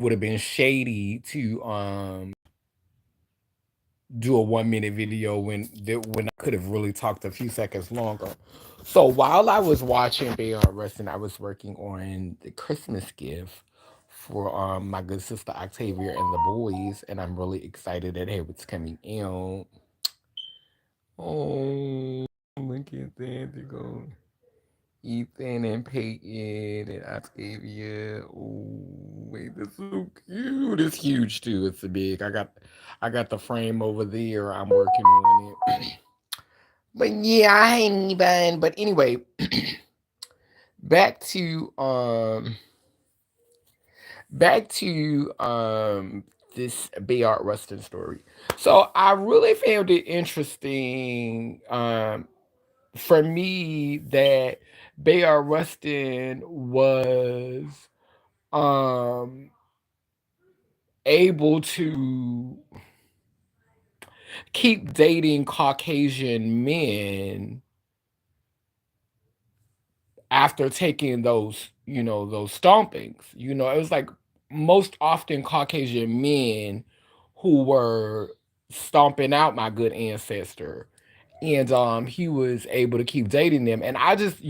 would have been shady to do a 1 minute video when I could have really talked a few seconds longer. So while I was watching Bayard Rustin, I was working on the Christmas gift for my good sister Octavia and the boys, and I'm really excited that it was coming out. Oh, look at that! They go Ethan and Peyton and Octavia. Oh, wait, that's so cute. It's huge too. It's big. I got the frame over there. I'm working on it. But yeah, I ain't even. But anyway, back to back to this Bayard Rustin story. So I really found it interesting for me that Bayard Rustin was um able to keep dating Caucasian men after taking those, those stompings. It was like most often Caucasian men who were stomping out my good ancestor. And he was able to keep dating them. And I just,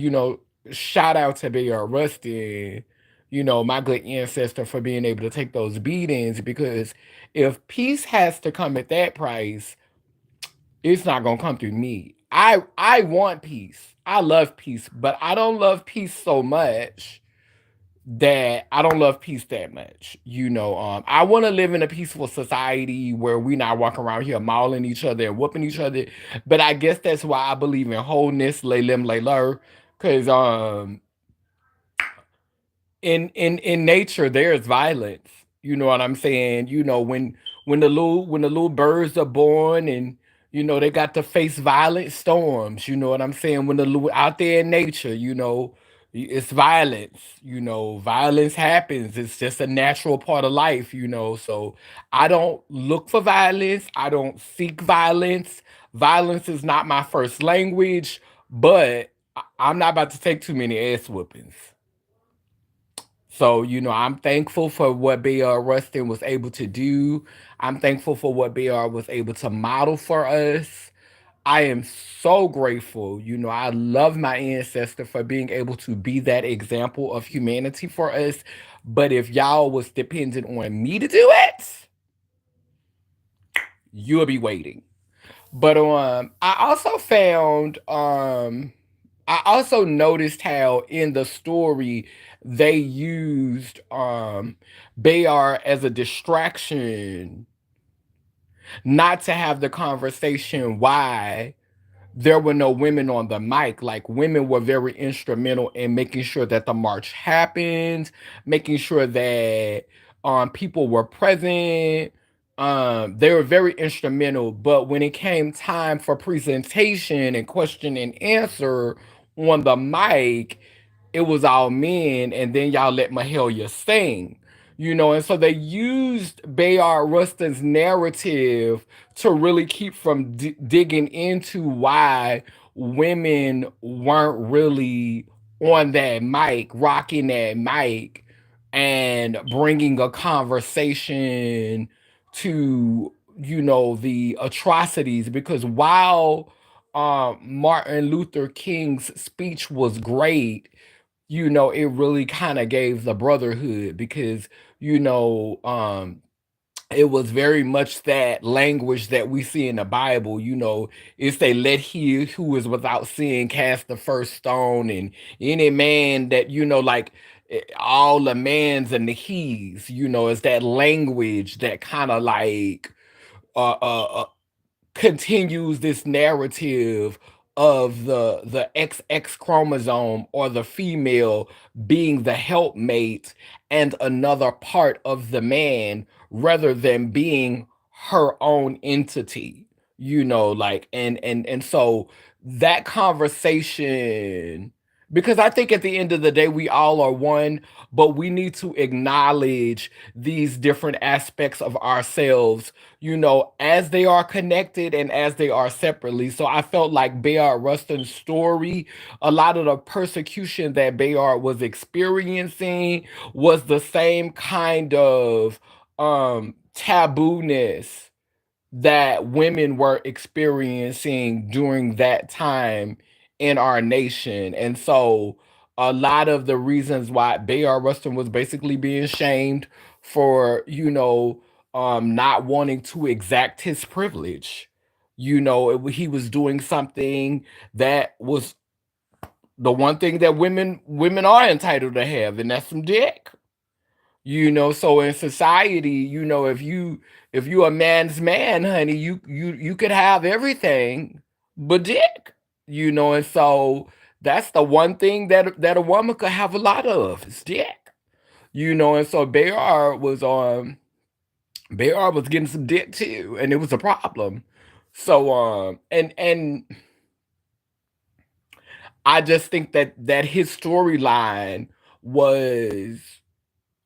shout out to Bayard Rustin, my good ancestor for being able to take those beatings because if peace has to come at that price, it's not gonna come through me. I want peace. I love peace, but I don't love peace so much that I don't love peace that much. I want to live in a peaceful society where we not walking around here mauling each other and whooping each other. But I guess that's why I believe in wholeness, lay lim, lay lur, because in nature there's violence. You know what I'm saying? When the little birds are born and they got to face violent storms. You know what I'm saying? When the little out there in nature, it's violence. Violence happens. It's just a natural part of life. So I don't look for violence. I don't seek violence. Violence is not my first language, but I'm not about to take too many ass whoopings. So, I'm thankful for what Bayard Rustin was able to do. I'm thankful for what Bayard was able to model for us. I am so grateful. I love my ancestor for being able to be that example of humanity for us. But if y'all was dependent on me to do it, you'll be waiting. But I also noticed how in the story they used Bayard as a distraction, not to have the conversation why there were no women on the mic. Like women were very instrumental in making sure that the march happened, making sure that people were present. They were very instrumental, but when it came time for presentation and question and answer on the mic, it was all men, and then y'all let Mahalia sing. And so they used Bayard Rustin's narrative to really keep from digging into why women weren't really on that mic, rocking that mic, and bringing a conversation to the atrocities. Because while Martin Luther King's speech was great, it really kind of gave the brotherhood because you know um it was very much that language that we see in the Bible. It's they let he who is without sin cast the first stone, and any man that like all the mans and the he's, it's that language that kind of like uh, uh, uh, continues this narrative of the XX chromosome or the female being the helpmate and another part of the man rather than being her own entity. Like and so that conversation Because I think at the end of the day, we all are one, but we need to acknowledge these different aspects of ourselves, as they are connected and as they are separately. So I felt like Bayard Rustin's story, a lot of the persecution that Bayard was experiencing was the same kind of tabooness that women were experiencing during that time in our nation. And so a lot of the reasons why Bayard Rustin was basically being shamed for, not wanting to exact his privilege. He was doing something that was the one thing that women are entitled to have, and that's some dick. So in society, if you a man's man, honey, you could have everything but dick. And so that's the one thing that a woman could have a lot of is dick. And so Bayard was getting some dick too, and it was a problem. So and I just think that his storyline was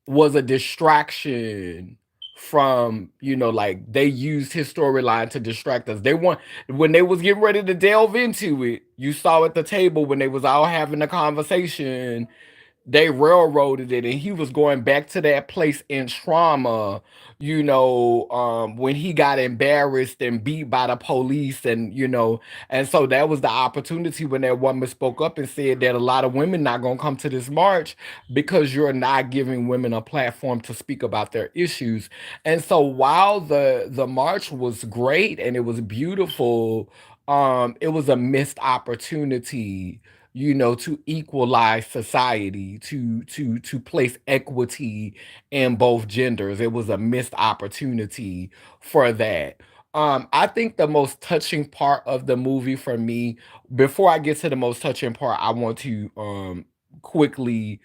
was a distraction from, like they used his storyline to distract us. They want When they was getting ready to delve into it, you saw at the table when they was all having a conversation, they railroaded it, and he was going back to that place in trauma, when he got embarrassed and beat by the police, and so that was the opportunity when that woman spoke up and said that a lot of women not gonna come to this march because you're not giving women a platform to speak about their issues. And so while the march was great and it was beautiful, it was a missed opportunity, to equalize society, to place equity in both genders. It was a missed opportunity for that. I think the most touching part of the movie for me, before I get to the most touching part, I want to quickly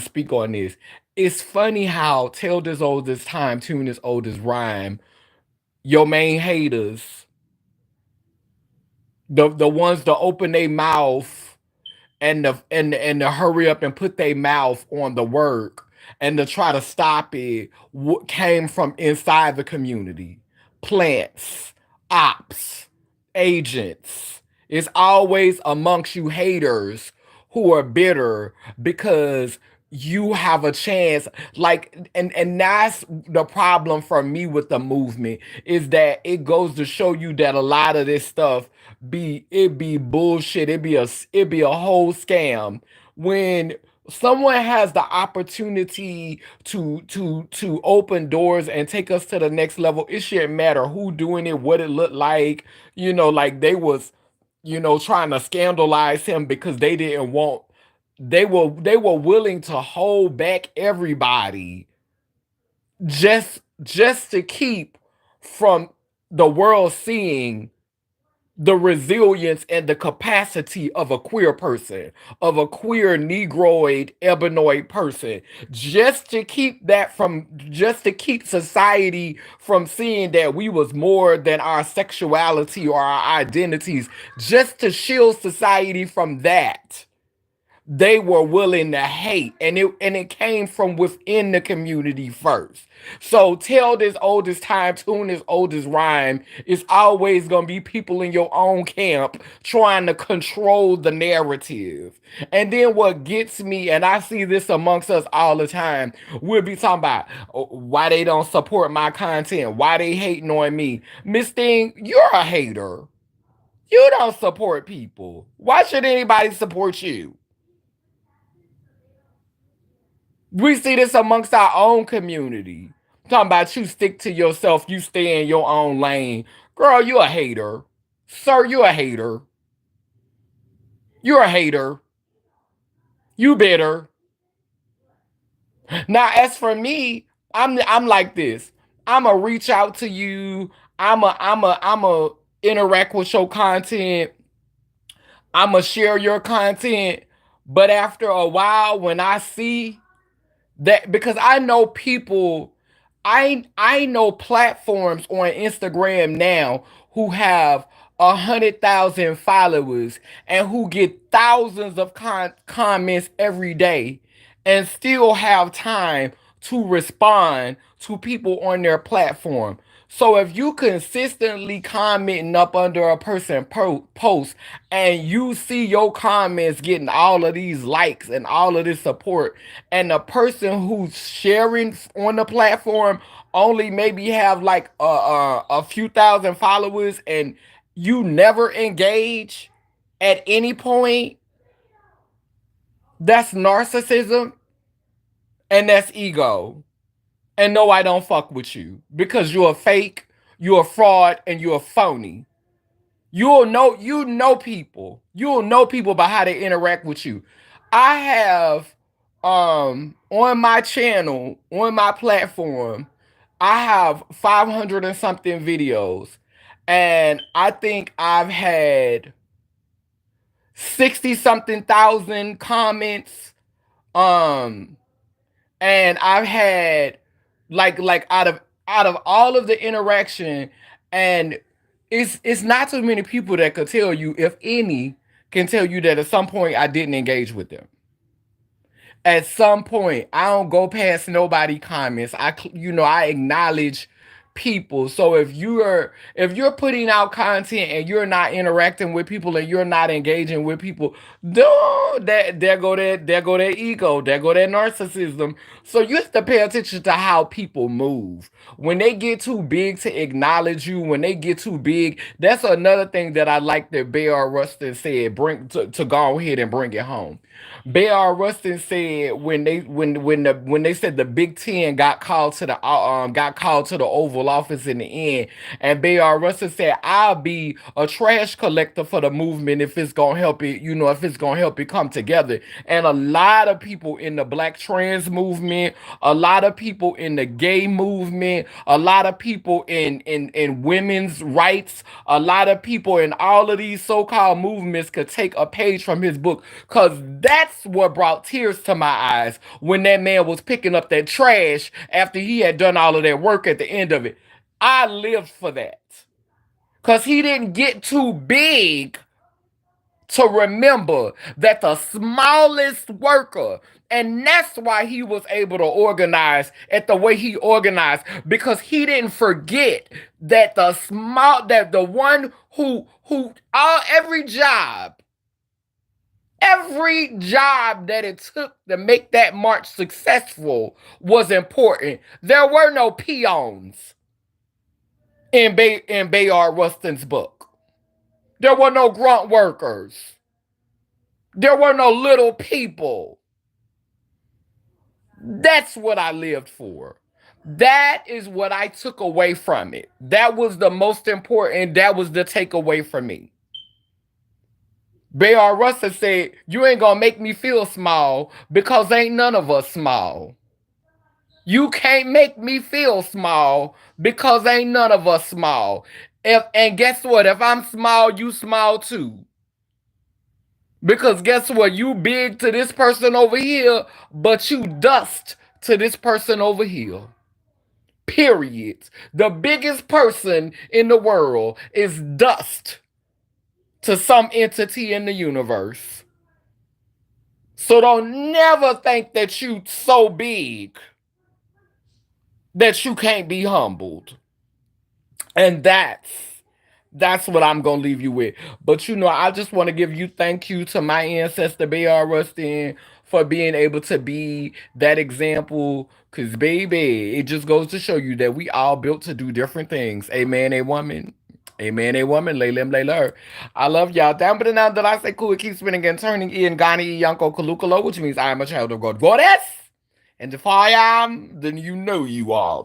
speak on this. It's funny how tale as old as time, tune as old as rhyme, your main haters, the ones that open their mouth and to hurry up and put their mouth on the work and to try to stop it, came from inside the community. Plants, ops, agents. It's always amongst you haters who are bitter because you have a chance, like, and that's the problem for me with the movement, is that it goes to show you that a lot of this stuff be bullshit. It be a whole scam. When someone has the opportunity to open doors and take us to the next level, it shouldn't matter who doing it, what it looked like. Like they was, trying to scandalize him because they didn't want. They were willing to hold back everybody just to keep from the world seeing the resilience and the capacity of a queer person, of a queer negroid, ebenoid person, just to keep society from seeing that we was more than our sexuality or our identities, just to shield society from that. They were willing to hate, and it came from within the community first. So tell this old as time, tune as old as rhyme, it's always gonna be people in your own camp trying to control the narrative. And then what gets me, and I see this amongst us all the time, we'll be talking about, "Oh, why they don't support my content, why they hating on me." Miss Thing, you're a hater. You don't support people. Why should anybody support you? We see this amongst our own community. Talking about you stick to yourself, you stay in your own lane. Girl, you a hater. Sir, you a hater. You're a hater. You bitter. Now, as for me, I'm like this. I'ma reach out to you. I'ma interact with your content. I'ma share your content. But after a while, when I see that, because I know people, I know platforms on Instagram now who have 100,000 followers and who get thousands of comments every day and still have time to respond to people on their platform. So if you consistently commenting up under a person post and you see your comments getting all of these likes and all of this support, and the person who's sharing on the platform only maybe have like a few thousand followers, and you never engage at any point, that's narcissism and that's ego. And no, I don't fuck with you because you're a fake, you're a fraud, and you're a phony. You know people. You'll know people by how they interact with you. I have on my channel, on my platform, I have 500 and something videos. And I think I've had 60 something thousand comments. Um and I've had like out of all of the interaction, and it's not too many people that could tell you, if any, can tell you that at some point I didn't engage with them. At some point, I don't go past nobody comments. I acknowledge people. So if you're putting out content and you're not interacting with people and you're not engaging with people, duh, there go that ego, there go that narcissism. So you have to pay attention to how people move. When they get too big to acknowledge you, when they get too big, that's another thing that I like that Bayard Rustin said. Bring to go ahead and bring it home. Bayard Rustin said when they said the Big Ten got called to the Oval Office in the end, and Bayard Rustin said, "I'll be a trash collector for the movement if it's gonna help it, if it's gonna help it come together." And a lot of people in the Black trans movement, a lot of people in the gay movement, a lot of people in women's rights, a lot of people in all of these so-called movements could take a page from his book, because that's what brought tears to my eyes when that man was picking up that trash after he had done all of that work at the end of it. I lived for that because he didn't get too big to remember that the smallest worker, and that's why he was able to organize at the way he organized, because he didn't forget that the one who all every job that it took to make that march successful was important. There were no peons in Bayard Rustin's book. There were no grunt workers. There were no little people. That's what I lived for. That is what I took away from it. That was the most important. That was the takeaway for me. Bayard Rustin said, "You ain't gonna make me feel small because ain't none of us small. You can't make me feel small because ain't none of us small. And guess what? If I'm small, you small too. Because guess what? You big to this person over here, but you dust to this person over here. Period. The biggest person in the world is dust to some entity in the universe. So don't never think that you so big that you can't be humbled." And that's what I'm gonna leave you with. But I just want to give you thank you to my ancestor Bayard Rustin for being able to be that example. Cause baby, it just goes to show you that we all built to do different things. A man, a woman. A man, a woman, lay lim, lay her. I love y'all. Down but now that I say cool, it keeps spinning and turning in Ghani Yanko Kalukalo, which means I am a child of God. Goddess. And if I am, then you know you are.